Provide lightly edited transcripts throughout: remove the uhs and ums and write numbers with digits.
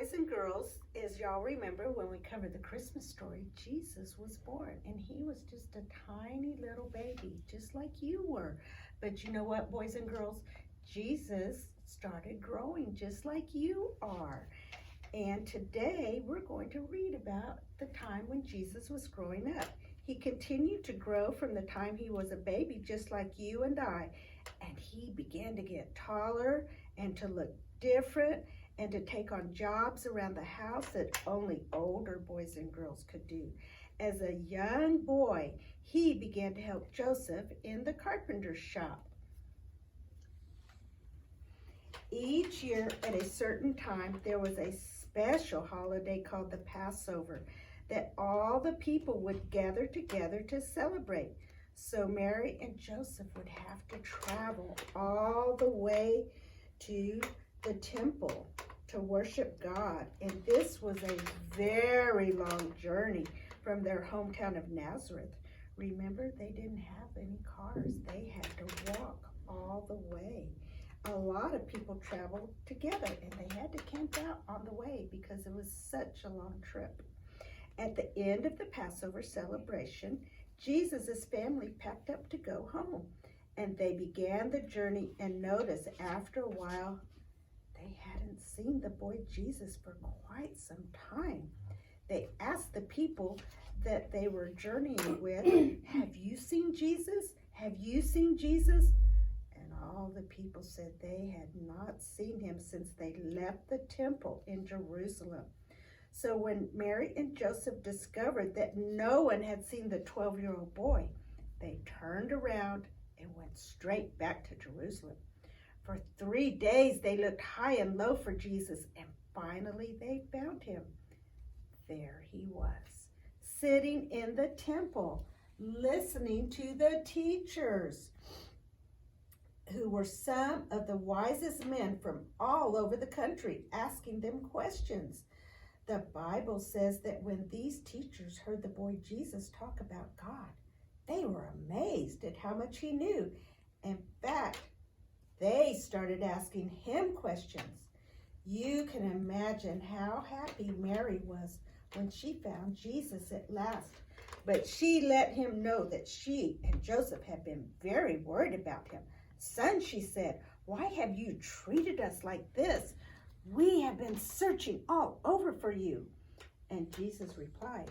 boys and girls, as y'all remember when we covered the Christmas story, Jesus was born and he was just a tiny little baby, just like you were. But you know what, boys and girls? Jesus started growing just like you are. And today we're going to read about the time when Jesus was growing up. He continued to grow from the time he was a baby, just like you and I. And he began to get taller and to look different and to take on jobs around the house that only older boys and girls could do. As a young boy, he began to help Joseph in the carpenter's shop. Each year at a certain time, there was a special holiday called the Passover that all the people would gather together to celebrate. So Mary and Joseph would have to travel all the way to the temple to worship God. And this was a very long journey from their hometown of Nazareth. Remember, they didn't have any cars. They had to walk all the way. A lot of people traveled together and they had to camp out on the way because it was such a long trip. At the end of the Passover celebration, Jesus' family packed up to go home, and they began the journey, and notice after a while, they hadn't seen the boy Jesus for quite some time. They asked the people that they were journeying with, "Have you seen Jesus? Have you seen Jesus?" And all the people said they had not seen him since they left the temple in Jerusalem. So when Mary and Joseph discovered that no one had seen the 12-year-old boy, they turned around and went straight back to Jerusalem. For 3 days, they looked high and low for Jesus, and finally they found him. There he was, sitting in the temple, listening to the teachers, who were some of the wisest men from all over the country, asking them questions. The Bible says that when these teachers heard the boy Jesus talk about God, they were amazed at how much he knew. In fact, they started asking him questions. You can imagine how happy Mary was when she found Jesus at last. But she let him know that she and Joseph had been very worried about him. "Son," she said, "why have you treated us like this? We have been searching all over for you." And Jesus replied,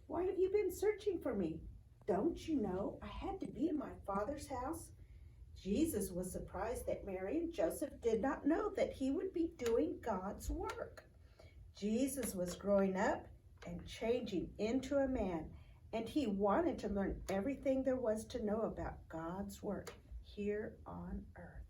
"Why have you been searching for me? Don't you know I had to be in my Father's house?" Jesus was surprised that Mary and Joseph did not know that he would be doing God's work. Jesus was growing up and changing into a man, and he wanted to learn everything there was to know about God's work here on earth.